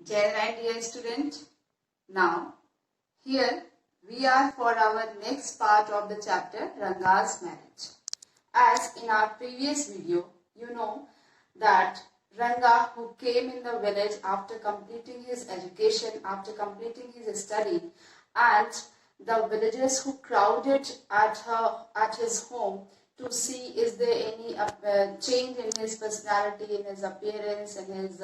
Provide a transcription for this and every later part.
Jai Rai, dear student. Now, here we are for our next part of the chapter Ranga's marriage. As in our previous video, you know that Ranga, who came in the village after completing his education, after completing his study, and the villagers who crowded at his home to see is there any change in his personality, in his appearance, in his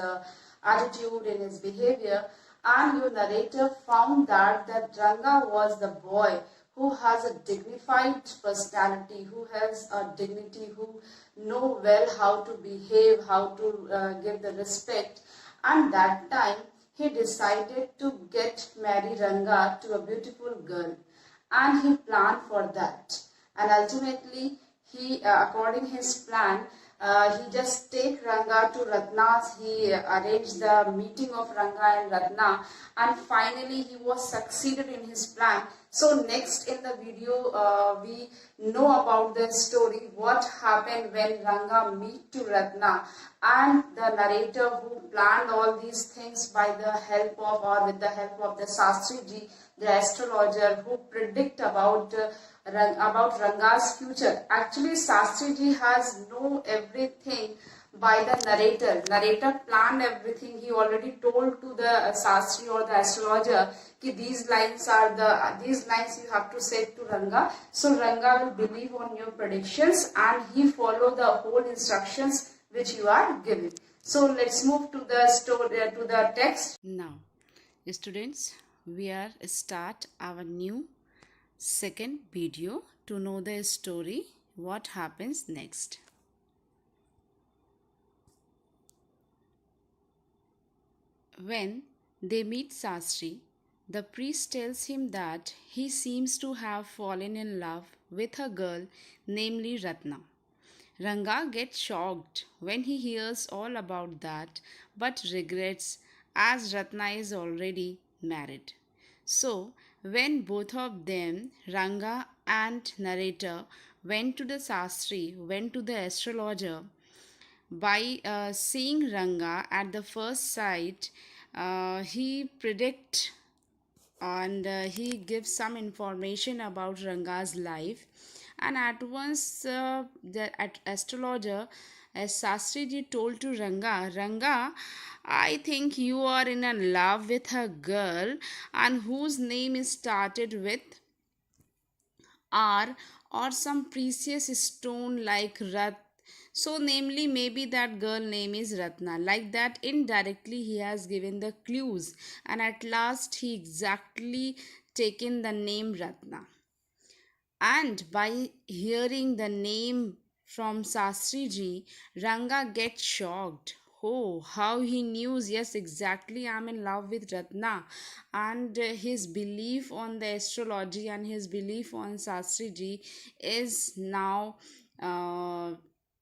attitude, in his behavior, and your narrator found that Ranga was the boy who has a dignified personality, who has a dignity, who know well how to behave, how to give the respect. And that time he decided to get marry Ranga to a beautiful girl, and he planned for that. And ultimately, he, according his plan, he just take Ranga to Ratna's. He arranged the meeting of Ranga and Ratna, and finally he was succeeded in his plan. So next in the video, we know about the story, what happened when Ranga meet to Ratna, and the narrator who planned all these things by the help of or with the help of the Sastri ji, the astrologer who predict about Ranga's future. Actually, Sastri ji has know everything by the narrator. Narrator planned everything. He already told to the Sastri or the astrologer that these lines you have to say to Ranga. So Ranga will believe on your predictions and he follow the whole instructions which you are giving. So let's move to the story to the text. Now, students, we are start our new second video to know the story what happens next. When they meet Sastri, the priest tells him that he seems to have fallen in love with a girl, namely Ratna. Ranga gets shocked when he hears all about that but regrets as Ratna is already married. So, when both of them, Ranga and narrator, went to the Sastri, went to the astrologer, by seeing Ranga at the first sight, he predict and he gives some information about Ranga's life, and at once the astrologer as Sastri ji told to Ranga, I think you are in a love with a girl and whose name is started with R or some precious stone like Rat. So, namely, maybe that girl name is Ratna. Like that, indirectly, he has given the clues, and at last, he exactly taken the name Ratna. And by hearing the name from Sastriji, Ranga gets shocked. Oh, how he knew, yes, exactly, I'm in love with Ratna. And his belief on the astrology and his belief on Sastriji is now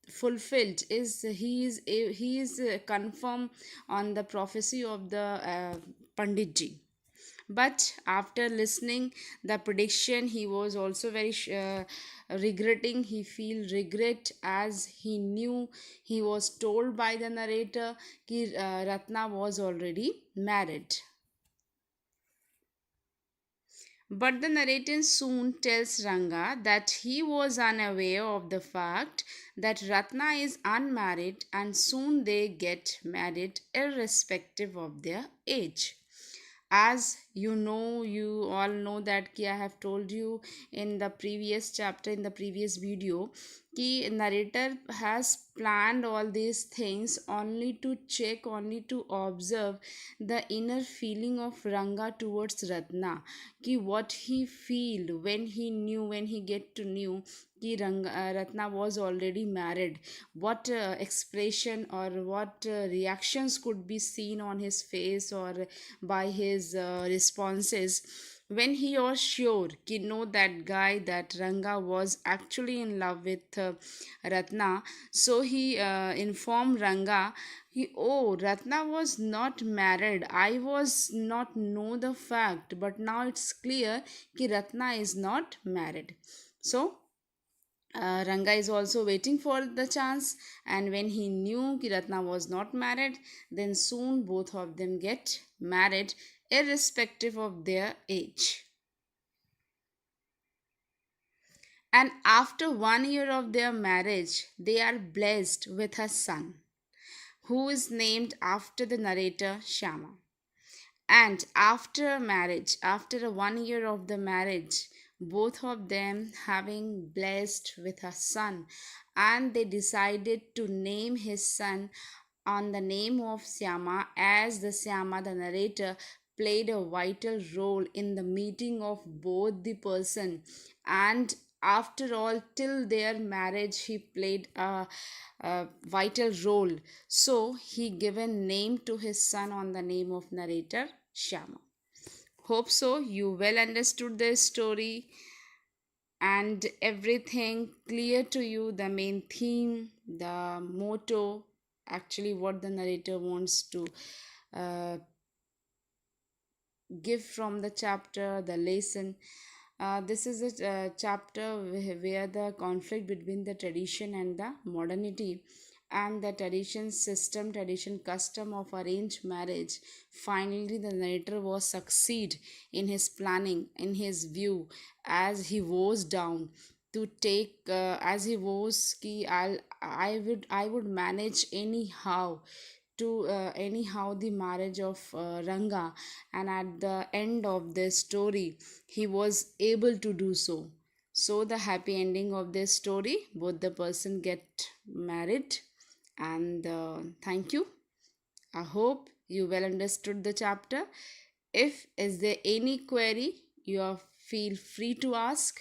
fulfilled. He is confirmed on the prophecy of the Panditji. But after listening the prediction, he was also very regretting. He feel regret as he knew, he was told by the narrator that Ratna was already married. But the narrator soon tells Ranga that he was unaware of the fact that Ratna is unmarried, and soon they get married irrespective of their age. As you all know that I have told you in the previous chapter, in the previous video, कि narrator has planned all these things only to check, only to observe the inner feeling of Ranga towards Ratna, कि what he feel when he get to knew कि Ratna was already married, what expression or what reactions could be seen on his face or by his responses when he was sure कि know that guy, that Ranga was actually in love with Ratna. So he informed Ranga, oh, Ratna was not married, I was not know the fact, but now it's clear कि Ratna is not married. So Ranga is also waiting for the chance, and when he knew ki Ratna was not married, then soon both of them get married, irrespective of their age. And after 1 year of their marriage, they are blessed with a son, who is named after the narrator Shama. And after marriage, after 1 year of the marriage, both of them having blessed with a son, and they decided to name his son on the name of Syama, as the Syama, the narrator, played a vital role in the meeting of both the person. And after all, till their marriage, he played a vital role. So he given name to his son on the name of narrator Shama. Hope so you well understood the story and everything clear to you, the main theme, the motto, actually what the narrator wants to uh, give from the chapter, the lesson. This is a chapter where the conflict between the tradition and the modernity, and the tradition system, tradition custom of arranged marriage. Finally, the narrator was succeed in his planning, in his view, as he was down to take, as he was ki I would manage anyhow to anyhow the marriage of Ranga, and at the end of this story he was able to do so. So the happy ending of this story, both the person get married. And thank you. I hope you well understood the chapter. If is there any query, you are feel free to ask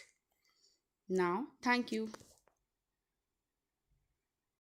now. Thank you.